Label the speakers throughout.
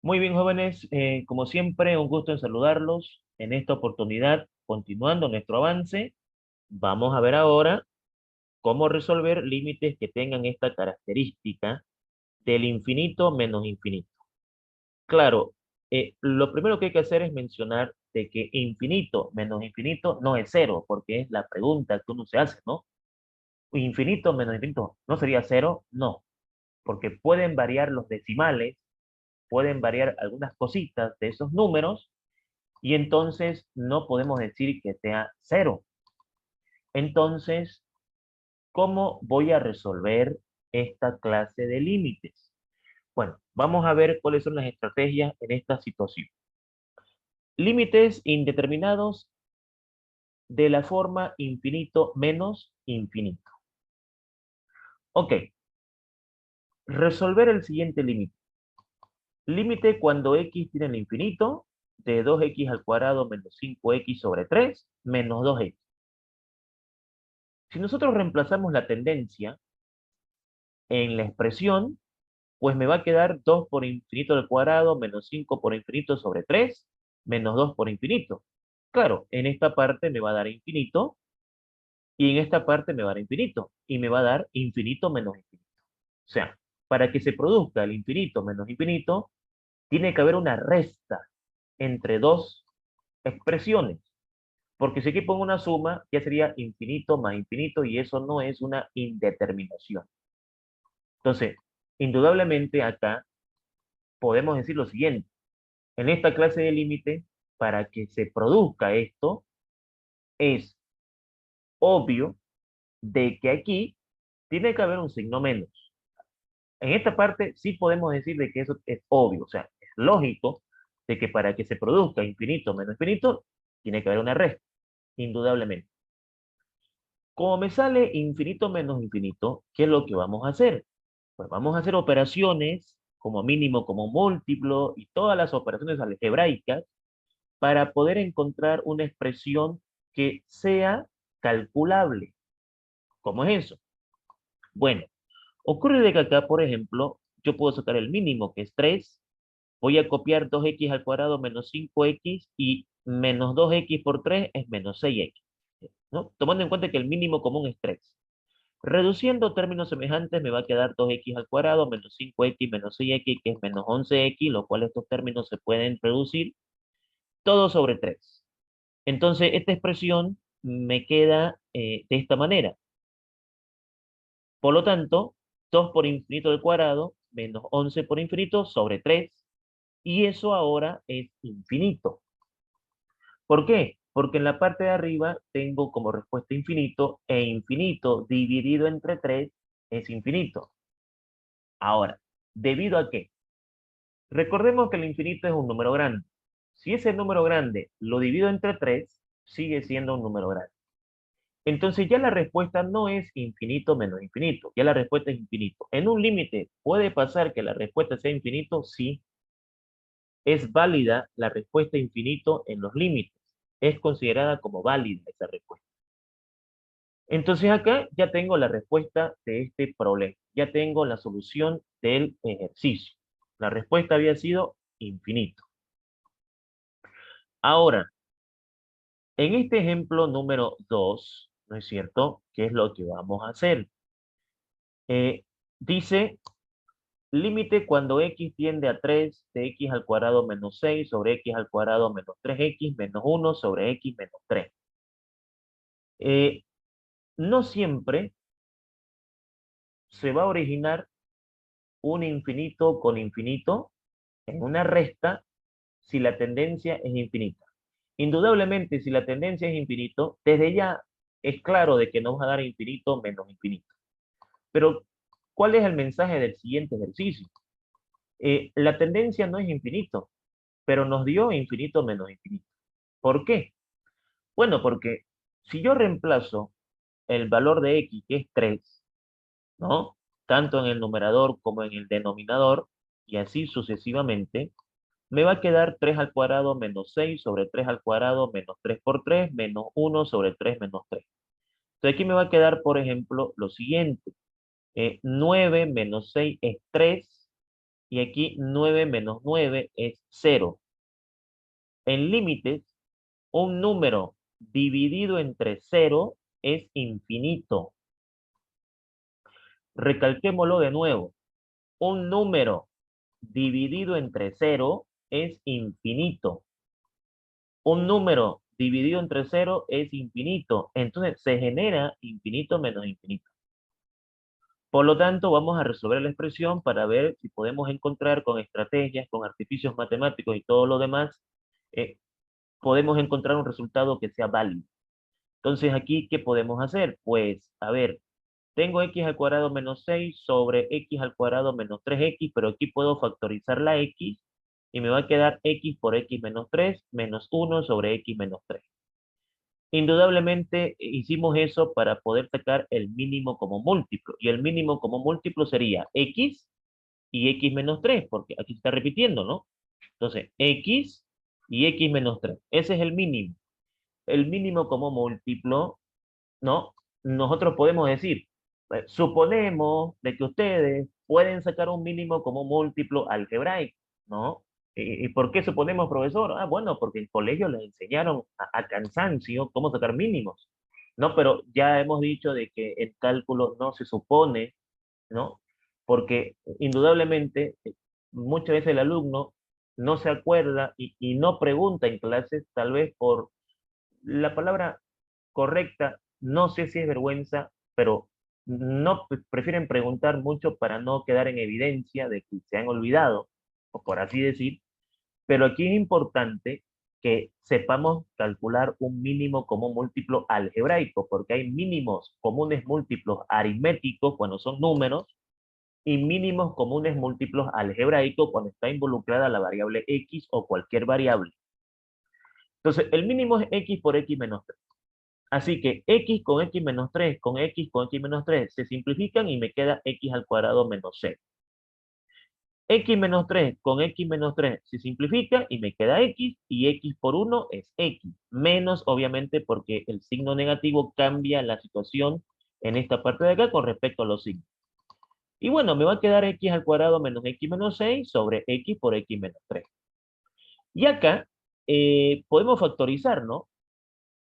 Speaker 1: Muy bien, jóvenes, como siempre, un gusto en saludarlos. En esta oportunidad, continuando nuestro avance, vamos a ver ahora cómo resolver límites que tengan esta característica del infinito menos infinito. Claro, lo primero que hay que hacer es mencionar de que infinito menos infinito no es cero, porque es la pregunta que uno se hace, ¿no? Infinito menos infinito, ¿no sería cero? No, porque pueden variar los decimales, pueden variar algunas cositas de esos números y entonces no podemos decir que sea cero. Entonces, ¿cómo voy a resolver esta clase de límites? Bueno, vamos a ver cuáles son las estrategias en esta situación. Límites indeterminados de la forma infinito menos infinito. Ok, resolver el siguiente límite. Límite cuando x tiene el infinito de 2x al cuadrado menos 5x sobre 3 menos 2x. Si nosotros reemplazamos la tendencia en la expresión, pues me va a quedar 2 por infinito al cuadrado menos 5 por infinito sobre 3 menos 2 por infinito. Claro, en esta parte me va a dar infinito y en esta parte me va a dar infinito y me va a dar infinito menos infinito. O sea, para que se produzca el infinito menos infinito, tiene que haber una resta entre dos expresiones. Porque si aquí pongo una suma, ya sería infinito más infinito y eso no es una indeterminación. Entonces, indudablemente acá podemos decir lo siguiente. En esta clase de límite, para que se produzca esto, es obvio de que aquí tiene que haber un signo menos. En esta parte sí podemos decir de que eso es obvio, o sea, es lógico de que para que se produzca infinito menos infinito, tiene que haber una resta, indudablemente. Como me sale infinito menos infinito, ¿qué es lo que vamos a hacer? Pues vamos a hacer operaciones como mínimo, como múltiplo y todas las operaciones algebraicas para poder encontrar una expresión que sea calculable. ¿Cómo es eso? Bueno, ocurre de que acá, por ejemplo, yo puedo sacar el mínimo, que es 3, voy a copiar 2x al cuadrado menos 5x y menos 2x por 3 es menos 6x, ¿no? Tomando en cuenta que el mínimo común es 3. Reduciendo términos semejantes me va a quedar 2x al cuadrado menos 5x menos 6x, que es menos 11x, lo cual estos términos se pueden reducir todo sobre 3. Entonces, esta expresión me queda de esta manera. Por lo tanto, 2 por infinito al cuadrado menos 11 por infinito sobre 3. Y eso ahora es infinito. ¿Por qué? Porque en la parte de arriba tengo como respuesta infinito e infinito dividido entre 3 es infinito. Ahora, ¿debido a qué? Recordemos que el infinito es un número grande. Si ese número grande lo divido entre 3, sigue siendo un número grande. Entonces ya la respuesta no es infinito menos infinito, ya la respuesta es infinito. En un límite, ¿puede pasar que la respuesta sea infinito? Sí, es válida la respuesta infinito en los límites. Es considerada como válida esa respuesta. Entonces acá ya tengo la respuesta de este problema, ya tengo la solución del ejercicio. La respuesta había sido infinito. Ahora, en este ejemplo número 2, ¿no es cierto? ¿Qué es lo que vamos a hacer? Dice límite cuando x tiende a 3 de x al cuadrado menos 6 sobre x al cuadrado menos 3x menos 1 sobre x menos 3. Eh, no siempre se va a originar un infinito con infinito en una resta si la tendencia es infinita. Indudablemente, si la tendencia es infinito, desde ya es claro de que nos va a dar infinito menos infinito. Pero, ¿cuál es el mensaje del siguiente ejercicio? La tendencia no es infinito, pero nos dio infinito menos infinito. ¿Por qué? Bueno, porque si yo reemplazo el valor de x, que es 3, ¿no? Tanto en el numerador como en el denominador, y así sucesivamente, me va a quedar 3 al cuadrado menos 6 sobre 3 al cuadrado menos 3 por 3 menos 1 sobre 3 menos 3. Entonces aquí me va a quedar, por ejemplo, lo siguiente. 9 menos 6 es 3 y aquí 9 menos 9 es 0. En límites, un número dividido entre 0 es infinito. Recalquémoslo de nuevo. Un número dividido entre 0 es infinito. Un número dividido entre 0 es infinito. Entonces se genera infinito menos infinito. Por lo tanto, vamos a resolver la expresión para ver si podemos encontrar con estrategias, con artificios matemáticos y todo lo demás, podemos encontrar un resultado que sea válido. Entonces aquí, ¿qué podemos hacer? Pues, a ver, tengo x al cuadrado menos 6 sobre x al cuadrado menos 3x, pero aquí puedo factorizar la x y me va a quedar x por x menos 3 menos 1 sobre x menos 3. Indudablemente hicimos eso para poder sacar el mínimo como múltiplo. Y el mínimo como múltiplo sería x y x menos 3, porque aquí se está repitiendo, ¿no? Entonces, x y x menos 3. Ese es el mínimo. El mínimo como múltiplo, ¿no? Nosotros podemos decir, suponemos de que ustedes pueden sacar un mínimo como múltiplo algebraico, ¿no? ¿Y por qué suponemos, profesor? Ah, bueno, porque en colegio les enseñaron a cansancio cómo sacar mínimos, ¿no? Pero ya hemos dicho de que el cálculo no se supone, ¿no? Porque indudablemente muchas veces el alumno no se acuerda y no pregunta en clases, tal vez por la palabra correcta, no sé si es vergüenza, pero no prefieren preguntar mucho para no quedar en evidencia de que se han olvidado, o por así decir, pero aquí es importante que sepamos calcular un mínimo común múltiplo algebraico, porque hay mínimos comunes múltiplos aritméticos cuando son números y mínimos comunes múltiplos algebraicos cuando está involucrada la variable x o cualquier variable. Entonces, el mínimo es x por x menos 3. Así que x con x menos 3 con x con x menos 3 se simplifican y me queda x al cuadrado menos 0. X menos 3 con x menos 3 se simplifica y me queda x, y x por 1 es x. Menos, obviamente, porque el signo negativo cambia la situación en esta parte de acá con respecto a los signos. Y bueno, me va a quedar x al cuadrado menos x menos 6 sobre x por x menos 3. Y acá podemos factorizar, ¿no?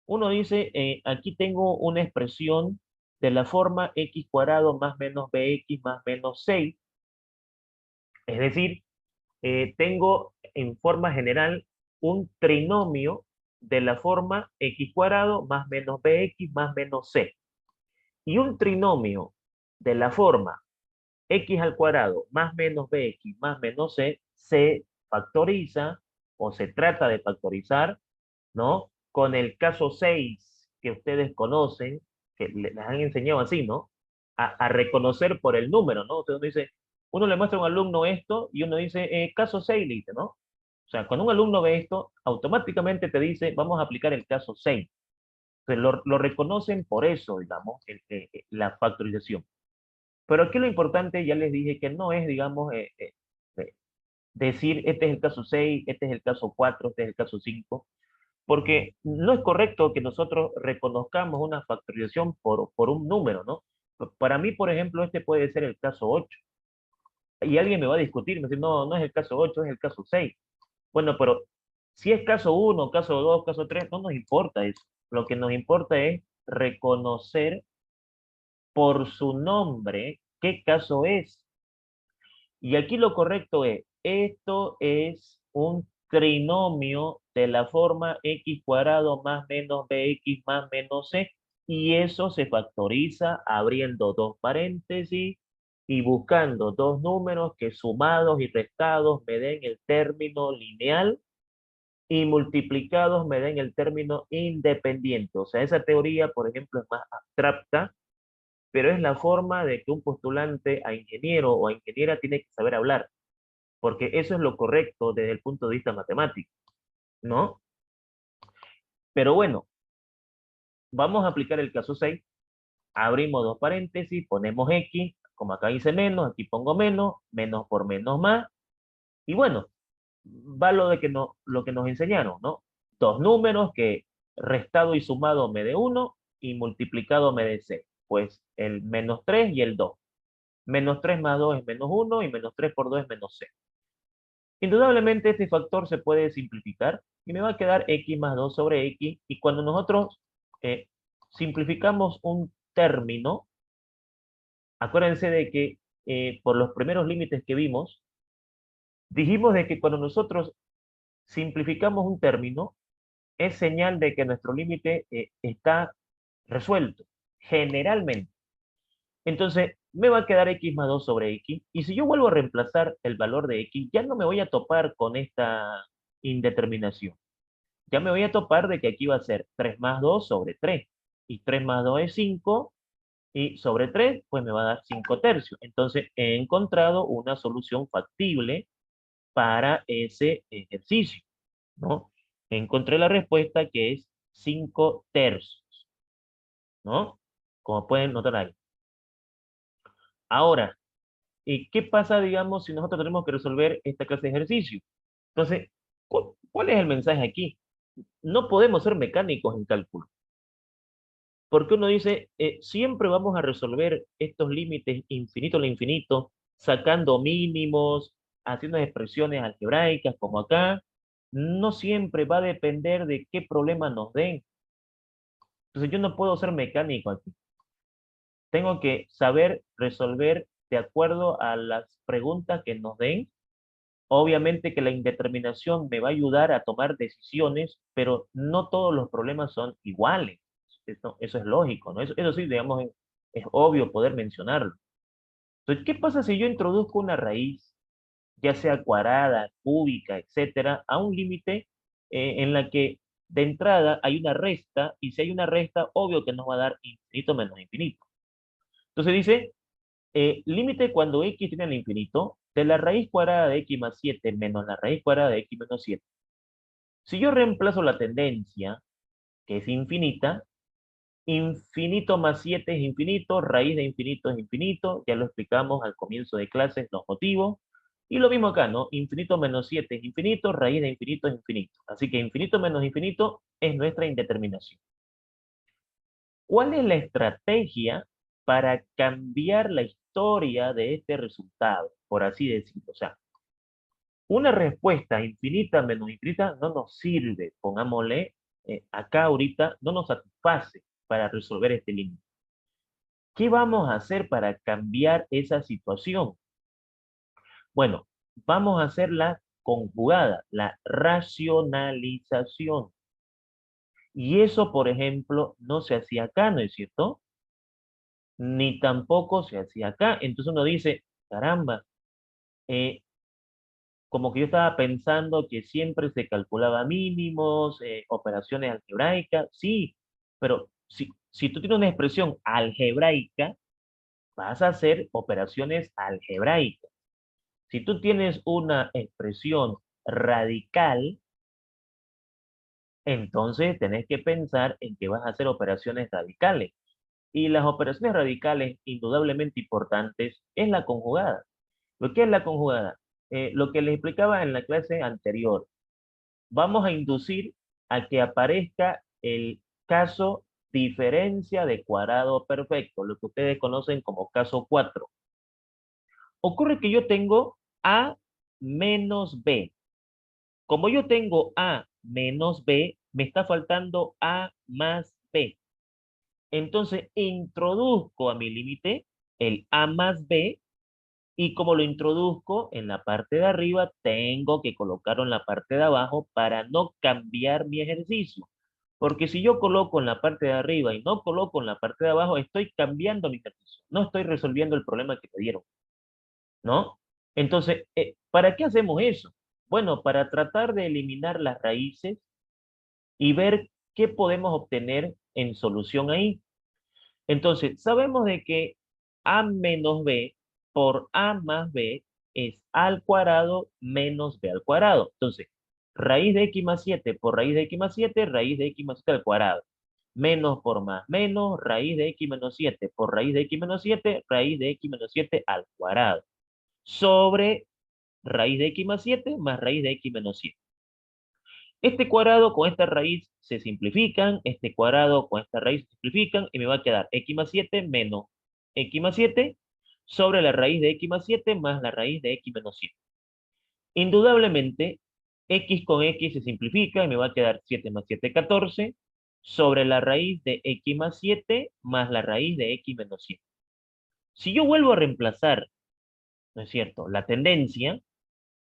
Speaker 1: Uno dice, aquí tengo una expresión de la forma x cuadrado más menos bx más menos 6. Es decir, tengo en forma general un trinomio de la forma x cuadrado más menos bx más menos c. Y un trinomio de la forma x al cuadrado más menos bx más menos c se factoriza o se trata de factorizar, ¿no? Con el caso 6 que ustedes conocen, que les han enseñado así, ¿no? A reconocer por el número, ¿no? Entonces uno dice, uno le muestra a un alumno esto y uno dice, caso 6, le dice, ¿no? O sea, cuando un alumno ve esto, automáticamente te dice, vamos a aplicar el caso 6. Entonces lo reconocen por eso, digamos, la factorización. Pero aquí lo importante, ya les dije que no es, digamos, decir, este es el caso 6, este es el caso 4, este es el caso 5, porque no es correcto que nosotros reconozcamos una factorización por un número, ¿no? Para mí, por ejemplo, este puede ser el caso 8. Y alguien me va a discutir, me dice, no, no es el caso 8, es el caso 6. Bueno, pero si es caso 1, caso 2, caso 3, no nos importa eso. Lo que nos importa es reconocer por su nombre qué caso es. Y aquí lo correcto es, esto es un trinomio de la forma x cuadrado más menos bx más menos c, y eso se factoriza abriendo dos paréntesis y buscando dos números que sumados y restados me den el término lineal y multiplicados me den el término independiente. O sea, esa teoría, por ejemplo, es más abstracta, pero es la forma de que un postulante a ingeniero o a ingeniera tiene que saber hablar, porque eso es lo correcto desde el punto de vista matemático, ¿no? Pero bueno, vamos a aplicar el caso 6, abrimos dos paréntesis, ponemos x, como acá dice menos, aquí pongo menos, menos por menos más, y bueno, va lo que nos enseñaron, ¿no? Dos números que restado y sumado me dé 1 y multiplicado me dé 6, pues el menos 3 y el 2. Menos 3 más 2 es menos 1 y menos 3 por 2 es menos 6. Indudablemente este factor se puede simplificar y me va a quedar x más 2 sobre x. Y cuando nosotros eh, simplificamos un término, acuérdense de que por los primeros límites que vimos, dijimos de que cuando nosotros simplificamos un término, es señal de que nuestro límite está resuelto, generalmente. Entonces, me va a quedar x más 2 sobre x. Y si yo vuelvo a reemplazar el valor de x, ya no me voy a topar con esta indeterminación. Ya me voy a topar de que aquí va a ser 3 más 2 sobre 3. Y 3 más 2 es 5. Y sobre 3, pues me va a dar 5 tercios. Entonces, he encontrado una solución factible para ese ejercicio, ¿no? Encontré la respuesta que es 5 tercios, ¿no? Como pueden notar ahí. Ahora, ¿y qué pasa, digamos, si nosotros tenemos que resolver esta clase de ejercicio? Entonces, ¿cuál es el mensaje aquí? No podemos ser mecánicos en cálculo, porque uno dice, siempre vamos a resolver estos límites infinito al infinito, sacando mínimos, haciendo expresiones algebraicas como acá. No siempre va a depender de qué problema nos den. Entonces yo no puedo ser mecánico aquí. Tengo que saber resolver de acuerdo a las preguntas que nos den. Obviamente que la indeterminación me va a ayudar a tomar decisiones, pero no todos los problemas son iguales. Eso es lógico, ¿no? Eso sí, digamos, es obvio poder mencionarlo. Entonces, ¿qué pasa si yo introduzco una raíz, ya sea cuadrada, cúbica, etcétera, a un límite en la que de entrada hay una resta, y si hay una resta, obvio que nos va a dar infinito menos infinito? Entonces dice, límite cuando x tiene al infinito de la raíz cuadrada de x más 7 menos la raíz cuadrada de x menos 7. Si yo reemplazo la tendencia, que es infinita, infinito más 7 es infinito, raíz de infinito es infinito, ya lo explicamos al comienzo de clases, los motivos. Y lo mismo acá, ¿no? Infinito menos 7 es infinito, raíz de infinito es infinito. Así que infinito menos infinito es nuestra indeterminación. ¿Cuál es la estrategia para cambiar la historia de este resultado, por así decirlo? O sea, una respuesta infinita menos infinita no nos sirve, pongámosle, acá ahorita no nos satisface para resolver este límite. ¿Qué vamos a hacer para cambiar esa situación? Bueno, vamos a hacer la conjugada, la racionalización. Y eso, por ejemplo, no se hacía acá, ¿no es cierto? Ni tampoco se hacía acá. Entonces uno dice, caramba, eh, como que yo estaba pensando que siempre se calculaba mínimos, operaciones algebraicas, sí, pero si tú tienes una expresión algebraica, vas a hacer operaciones algebraicas. Si tú tienes una expresión radical, entonces tenés que pensar en que vas a hacer operaciones radicales. Y las operaciones radicales, indudablemente importantes, es la conjugada. ¿Lo que es la conjugada? Lo que les explicaba en la clase anterior. Vamos a inducir a que aparezca el caso diferencia de cuadrado perfecto, lo que ustedes conocen como caso 4. Ocurre que yo tengo A menos B. Como yo tengo A menos B, me está faltando A más B. Entonces introduzco a mi límite el A más B, y como lo introduzco en la parte de arriba, tengo que colocarlo en la parte de abajo para no cambiar mi ejercicio. Porque si yo coloco en la parte de arriba y no coloco en la parte de abajo, estoy cambiando mi ejercicio. No estoy resolviendo el problema que me dieron, ¿no? Entonces, ¿para qué hacemos eso? Bueno, para tratar de eliminar las raíces y ver qué podemos obtener en solución ahí. Entonces, sabemos de que a menos b por a más b es a al cuadrado menos b al cuadrado. Entonces, raíz de x más 7 por raíz de x más 7, raíz de x más 7 al cuadrado. Menos por más menos, raíz de x menos 7 por raíz de x menos 7, raíz de x menos 7 al cuadrado. Sobre raíz de x más 7 más raíz de x menos 7. Este cuadrado con esta raíz se simplifican, este cuadrado con esta raíz se simplifican, y me va a quedar x más 7 menos x más 7 sobre la raíz de x más 7 más la raíz de x menos 7. Indudablemente, x con x se simplifica y me va a quedar 7 más 7, 14, sobre la raíz de x más 7 más la raíz de x menos 7. Si yo vuelvo a reemplazar, ¿no es cierto?, la tendencia,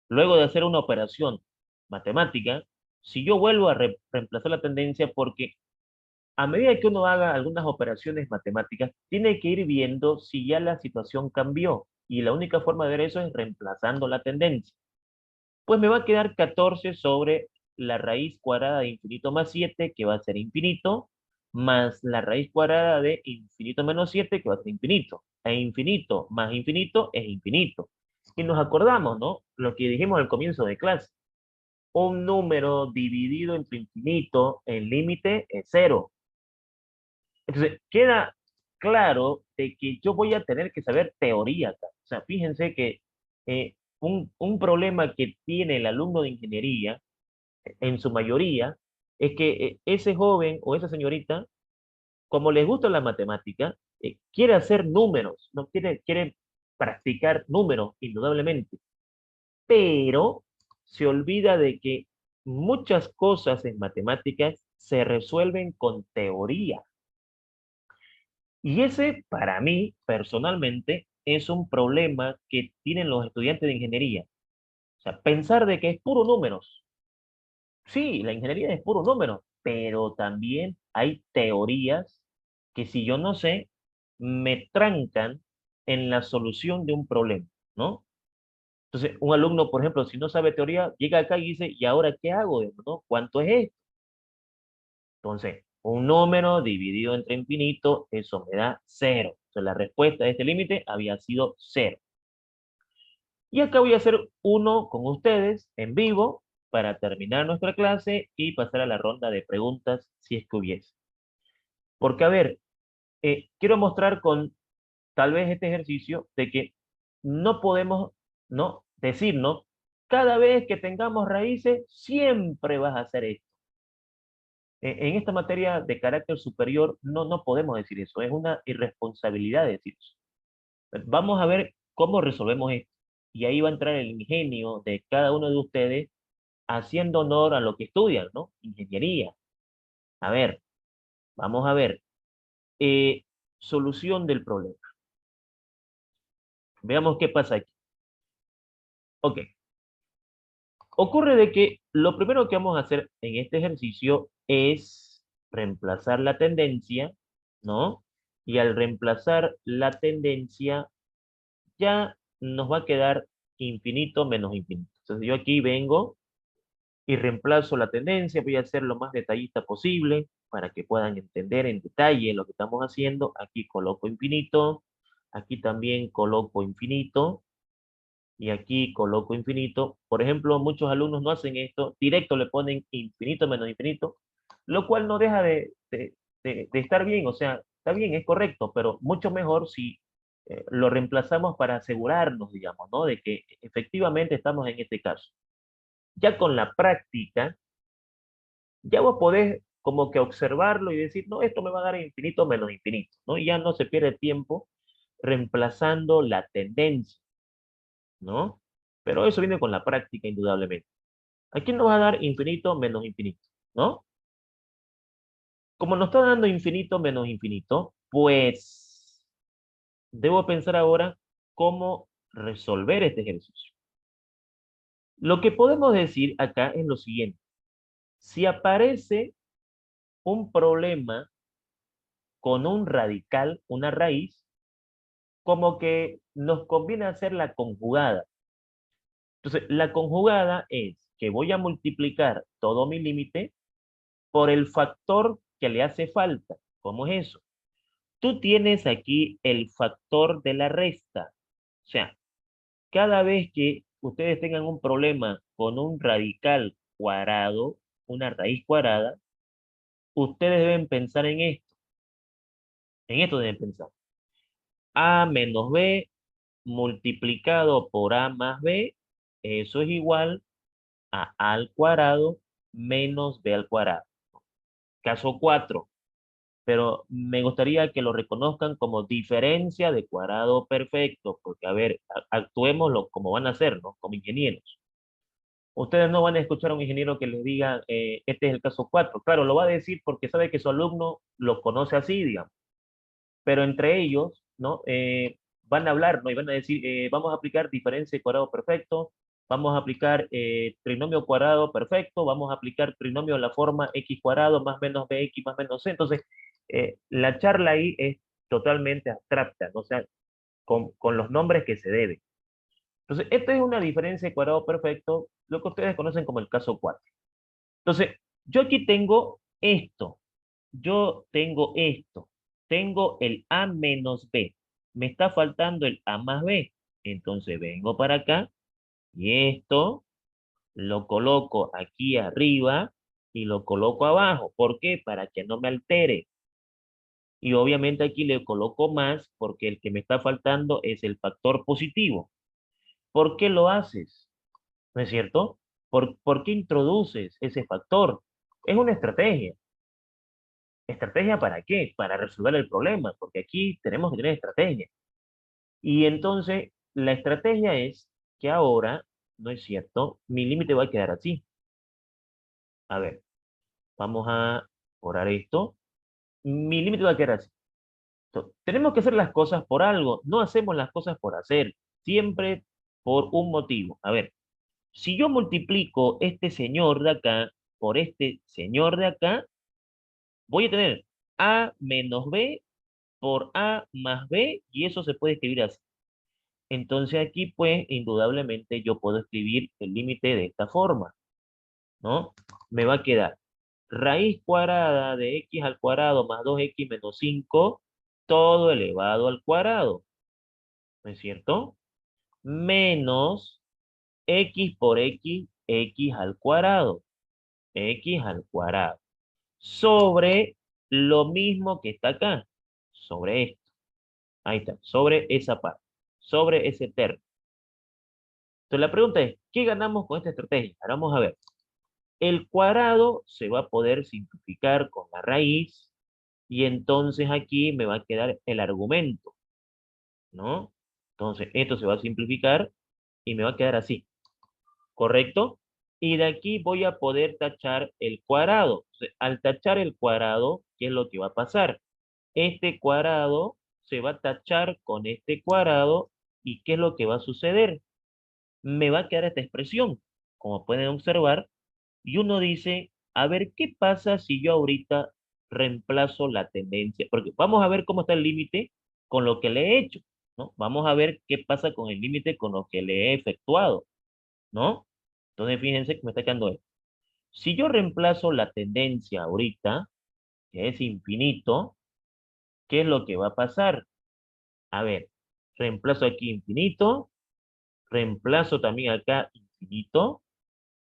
Speaker 1: luego de hacer una operación matemática, si yo vuelvo a reemplazar la tendencia, porque a medida que uno haga algunas operaciones matemáticas, tiene que ir viendo si ya la situación cambió. Y la única forma de ver eso es reemplazando la tendencia. Pues me va a quedar 14 sobre la raíz cuadrada de infinito más 7, que va a ser infinito, más la raíz cuadrada de infinito menos 7, que va a ser infinito. E infinito más infinito es infinito. Y nos acordamos, ¿no? Lo que dijimos al comienzo de clase. Un número dividido entre infinito, el límite es 0. Entonces, queda claro de que yo voy a tener que saber teoría acá. O sea, fíjense que un problema que tiene el alumno de ingeniería, en su mayoría, es que ese joven o esa señorita, como les gusta la matemática, quiere hacer números, no quiere practicar números, indudablemente, pero se olvida de que muchas cosas en matemáticas se resuelven con teoría. Y ese, para mí, personalmente, es un problema que tienen los estudiantes de ingeniería. O sea, pensar de que es puro números. Sí, la ingeniería es puro número, pero también hay teorías que si yo no sé, me trancan en la solución de un problema, ¿no? Entonces, un alumno, por ejemplo, si no sabe teoría, llega acá y dice, ¿y ahora qué hago? ¿No? ¿Cuánto es esto? Entonces, un número dividido entre infinito, eso me da 0. Entonces, la respuesta de este límite había sido 0. Y acá voy a hacer uno con ustedes en vivo para terminar nuestra clase y pasar a la ronda de preguntas si es que hubiese. Porque, a ver, quiero mostrar con tal vez este ejercicio de que no podemos, ¿no?, decirnos, cada vez que tengamos raíces, siempre vas a hacer esto. En esta materia de carácter superior no podemos decir eso, es una irresponsabilidad decir eso. Vamos a ver cómo resolvemos esto. Y ahí va a entrar el ingenio de cada uno de ustedes haciendo honor a lo que estudian, ¿no? Ingeniería. A ver, vamos a ver. Eh, Solución del problema. Veamos qué pasa aquí. Ok. Ocurre de que lo primero que vamos a hacer en este ejercicio es reemplazar la tendencia, ¿no? Y al reemplazar la tendencia, ya nos va a quedar infinito menos infinito. Entonces yo aquí vengo y reemplazo la tendencia, voy a ser lo más detallista posible para que puedan entender en detalle lo que estamos haciendo. Aquí coloco infinito, aquí también coloco infinito, y aquí coloco infinito. Por ejemplo, muchos alumnos no hacen esto, directo le ponen infinito menos infinito, lo cual no deja de estar bien, o sea, está bien, es correcto, pero mucho mejor si lo reemplazamos para asegurarnos, digamos, ¿no? De que efectivamente estamos en este caso. Ya con la práctica, ya vos podés como que observarlo y decir, no, esto me va a dar infinito menos infinito, ¿no? Y ya no se pierde tiempo reemplazando la tendencia, ¿no? Pero eso viene con la práctica, indudablemente. Aquí nos va a dar infinito menos infinito, ¿no? Como nos está dando infinito menos infinito, pues debo pensar ahora cómo resolver este ejercicio. Lo que podemos decir acá es lo siguiente. Si aparece un problema con un radical, una raíz, como que nos conviene hacer la conjugada. Entonces, la conjugada es que voy a multiplicar todo mi límite por el factor que le hace falta. ¿Cómo es eso? Tú tienes aquí el factor de la resta. O sea, cada vez que ustedes tengan un problema con un radical cuadrado, una raíz cuadrada, ustedes deben pensar en esto. En esto deben pensar. A menos B multiplicado por A más B, eso es igual a al cuadrado menos B al cuadrado. Caso 4. pero me gustaría que lo reconozcan como diferencia de cuadrado perfecto, porque a ver, actuemos como van a hacer, ¿no? Como ingenieros. Ustedes no van a escuchar a un ingeniero que les diga, este es el caso 4. Claro, lo va a decir porque sabe que su alumno lo conoce así, digamos. Pero entre ellos, ¿no? Van a hablar, ¿no? Y van a decir, vamos a aplicar diferencia de cuadrado perfecto, vamos a aplicar trinomio cuadrado perfecto, vamos a aplicar trinomio de la forma x cuadrado más menos bx más menos c. Entonces, la charla ahí es totalmente abstracta, ¿no? O sea, con los nombres que se deben. Entonces, esta es una diferencia de cuadrado perfecto, lo que ustedes conocen como el caso 4. Entonces, yo aquí tengo esto, yo tengo esto, tengo el A menos B, me está faltando el A más B, entonces vengo para acá y esto lo coloco aquí arriba y lo coloco abajo. ¿Por qué? Para que no me altere. Y obviamente aquí le coloco más porque el que me está faltando es el factor positivo. ¿Por qué lo haces? ¿No es cierto? ¿Por qué introduces ese factor? Es una estrategia. ¿Estrategia para qué? Para resolver el problema, porque aquí tenemos que tener estrategia. Y entonces, la estrategia es que ahora, ¿no es cierto? Mi límite va a quedar así. A ver, vamos a orar esto. Mi límite va a quedar así. Tenemos que hacer las cosas por algo, no hacemos las cosas por hacer, siempre por un motivo. A ver, si yo multiplico este señor de acá por este señor de acá, voy a tener A menos B por A más B y eso se puede escribir así. Entonces aquí pues indudablemente yo puedo escribir el límite de esta forma, ¿no? Me va a quedar raíz cuadrada de x al cuadrado más 2x menos 5 todo elevado al cuadrado, ¿no es cierto? Menos x por x al cuadrado, x al cuadrado, sobre lo mismo que está acá, sobre esto. Ahí está, sobre esa parte, sobre ese término. Entonces la pregunta es, ¿qué ganamos con esta estrategia? Ahora vamos a ver. El cuadrado se va a poder simplificar con la raíz y entonces aquí me va a quedar el argumento, ¿no? Entonces esto se va a simplificar y me va a quedar así, ¿correcto? Y de aquí voy a poder tachar el cuadrado. Entonces, al tachar el cuadrado, ¿qué es lo que va a pasar? Este cuadrado se va a tachar con este cuadrado y ¿qué es lo que va a suceder? Me va a quedar esta expresión, como pueden observar, y uno dice, a ver, ¿qué pasa si yo ahorita reemplazo la tendencia? Porque vamos a ver cómo está el límite con lo que le he hecho, ¿no? Vamos a ver qué pasa con el límite con lo que le he efectuado, ¿no? Entonces, fíjense que me está quedando esto. Si yo reemplazo la tendencia ahorita, que es infinito, ¿qué es lo que va a pasar? A ver, reemplazo aquí infinito, reemplazo también acá infinito,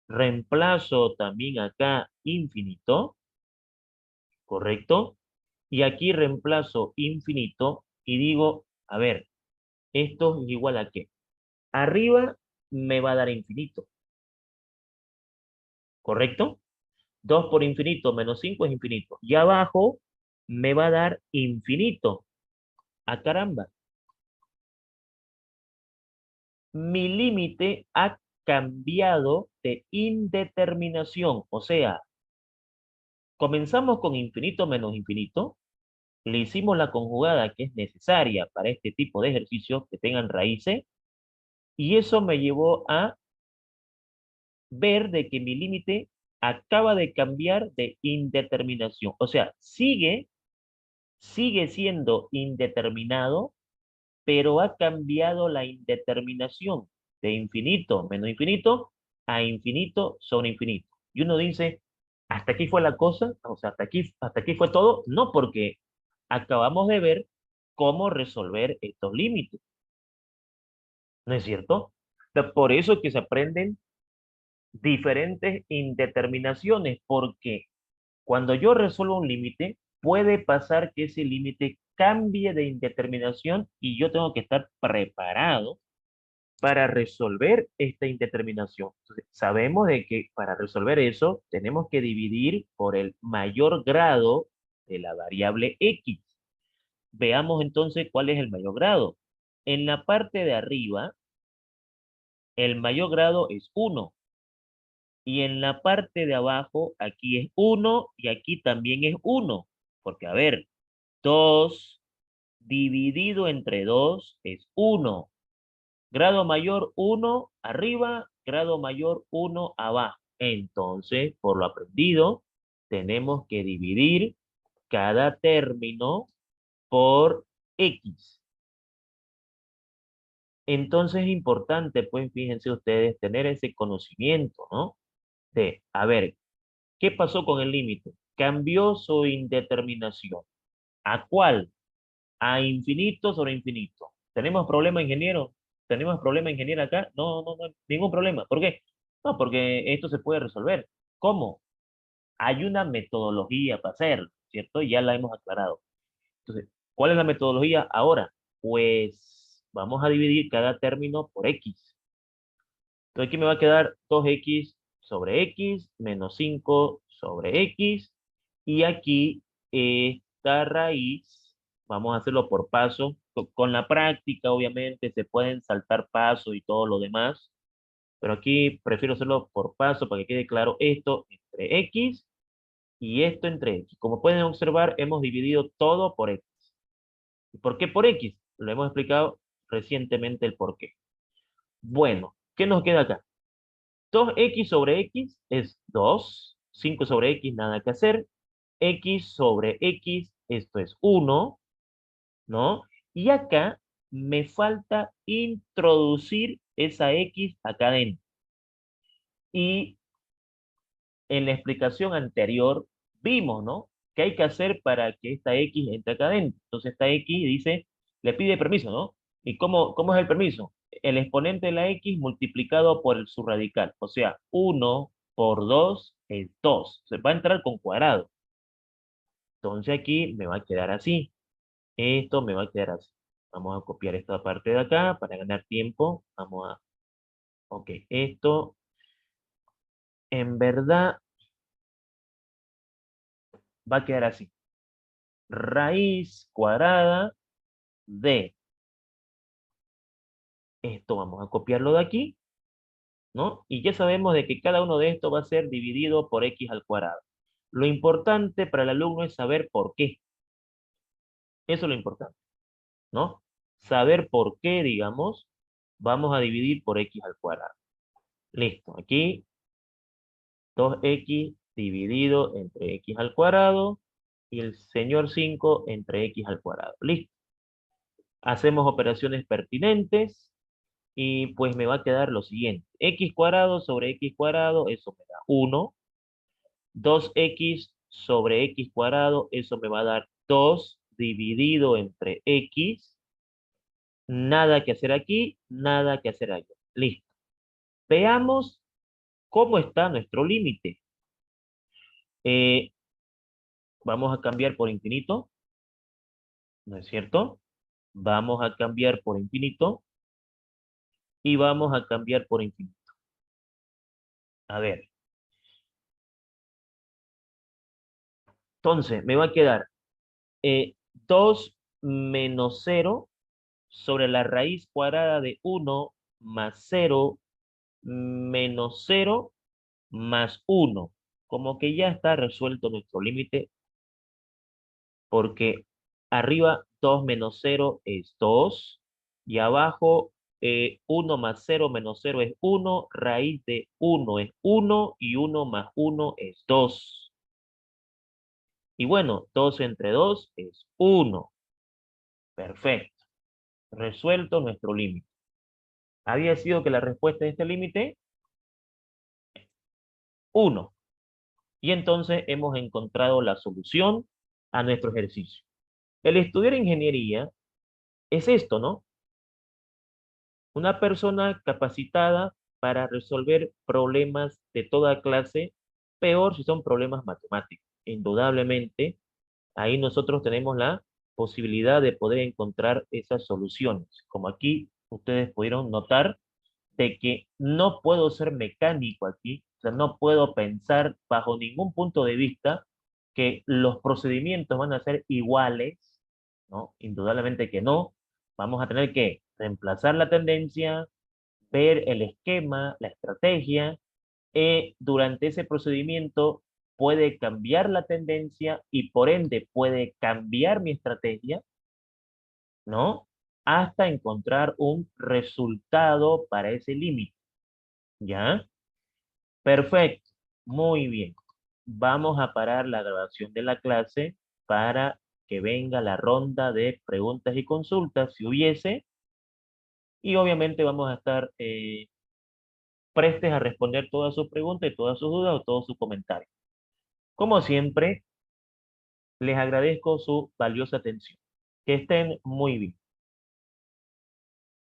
Speaker 1: reemplazo también acá infinito, ¿correcto? Y aquí reemplazo infinito y digo, a ver, esto es igual a qué. Arriba me va a dar infinito, ¿correcto? 2 por infinito menos 5 es infinito. Y abajo me va a dar infinito. ¡Ah, caramba! Mi límite ha cambiado de indeterminación. O sea, comenzamos con infinito menos infinito, le hicimos la conjugada que es necesaria para este tipo de ejercicios que tengan raíces, y eso me llevó a ver de que mi límite acaba de cambiar de indeterminación. O sea, sigue siendo indeterminado, pero ha cambiado la indeterminación de infinito menos infinito a infinito sobre infinito. Y uno dice, hasta aquí fue la cosa, o sea, hasta aquí fue todo, no porque acabamos de ver cómo resolver estos límites, ¿no es cierto? Por eso que se aprenden diferentes indeterminaciones, porque cuando yo resuelvo un límite, puede pasar que ese límite cambie de indeterminación y yo tengo que estar preparado para resolver esta indeterminación. Entonces, sabemos de que para resolver eso tenemos que dividir por el mayor grado de la variable X. Veamos entonces cuál es el mayor grado. En la parte de arriba, el mayor grado es 1. Y en la parte de abajo, aquí es 1 y aquí también es 1. Porque, a ver, 2 dividido entre 2 es 1. Grado mayor 1 arriba, grado mayor 1 abajo. Entonces, por lo aprendido, tenemos que dividir cada término por X. Entonces es importante, pues fíjense ustedes, tener ese conocimiento, ¿no? De, a ver, ¿qué pasó con el límite? Cambió su indeterminación. ¿A cuál? A infinito sobre infinito. ¿Tenemos problema, ingeniero? ¿Tenemos problema, ingeniero, acá? No, no, no, ningún problema. ¿Por qué? No, porque esto se puede resolver. ¿Cómo? Hay una metodología para hacerlo, ¿cierto? Ya la hemos aclarado. Entonces, ¿cuál es la metodología ahora? Pues vamos a dividir cada término por X. Entonces aquí me va a quedar 2X sobre X menos 5 sobre X. Y aquí esta raíz, vamos a hacerlo por paso. Con la práctica, obviamente, se pueden saltar pasos y todo lo demás. Pero aquí prefiero hacerlo por paso para que quede claro esto entre X y esto entre X. Como pueden observar, hemos dividido todo por X. ¿Y por qué por X? Lo hemos explicado recientemente el por qué. Bueno, ¿qué nos queda acá? 2X sobre X es 2. 5 sobre X, nada que hacer. X sobre X, esto es 1, ¿no? Y acá me falta introducir esa X acá adentro. Y en la explicación anterior vimos, ¿no? ¿Qué hay que hacer para que esta X entre acá adentro? Entonces esta X dice, le pide permiso, ¿no? ¿Y cómo es el permiso? El exponente de la X multiplicado por el subradical. O sea, 1 por 2 es 2. Se va a entrar con cuadrado. Entonces aquí me va a quedar así. Esto me va a quedar así. Vamos a copiar esta parte de acá para ganar tiempo. Vamos a... Ok, esto en verdad va a quedar así. Raíz cuadrada de esto. Vamos a copiarlo de aquí, ¿no? Y ya sabemos de que cada uno de estos va a ser dividido por X al cuadrado. Lo importante para el alumno es saber por qué. Eso es lo importante, ¿no? Saber por qué, digamos, vamos a dividir por X al cuadrado. Listo. Aquí 2X dividido entre X al cuadrado y el señor 5 entre X al cuadrado. Listo. Hacemos operaciones pertinentes y pues me va a quedar lo siguiente. X cuadrado sobre X cuadrado, eso me da 1. 2X sobre X cuadrado, eso me va a dar 2 dividido entre X. Nada que hacer aquí, nada que hacer allá. Listo. Veamos cómo está nuestro límite. Eh, vamos a cambiar por infinito, ¿no es cierto? Vamos a cambiar por infinito y vamos a cambiar por infinito. A ver, entonces me va a quedar 2 menos 0 sobre la raíz cuadrada de 1 más 0 menos 0 más 1. Como que ya está resuelto nuestro límite porque arriba 2 menos 0 es 2 y abajo 1 más 0 menos 0 es 1, raíz de 1 es 1 y 1 más 1 es 2. Y bueno, 2 entre 2 es 1. Perfecto. Resuelto nuestro límite. Había sido que la respuesta de este límite, 1. Y entonces hemos encontrado la solución a nuestro ejercicio. El estudiar ingeniería es esto, ¿no? Una persona capacitada para resolver problemas de toda clase, peor si son problemas matemáticos. Indudablemente, ahí nosotros tenemos la posibilidad de poder encontrar esas soluciones. Como aquí ustedes pudieron notar de que no puedo ser mecánico aquí, o sea, no puedo pensar bajo ningún punto de vista que los procedimientos van a ser iguales, ¿no? Indudablemente que no. Vamos a tener que reemplazar la tendencia, ver el esquema, la estrategia. Durante ese procedimiento puede cambiar la tendencia y por ende puede cambiar mi estrategia, ¿no? Hasta encontrar un resultado para ese límite, ¿ya? Perfecto, muy bien. Vamos a parar la grabación de la clase para que venga la ronda de preguntas y consultas, si hubiese, y obviamente vamos a estar prestes a responder todas sus preguntas y todas sus dudas o todos sus comentarios. Como siempre, les agradezco su valiosa atención. Que estén muy bien.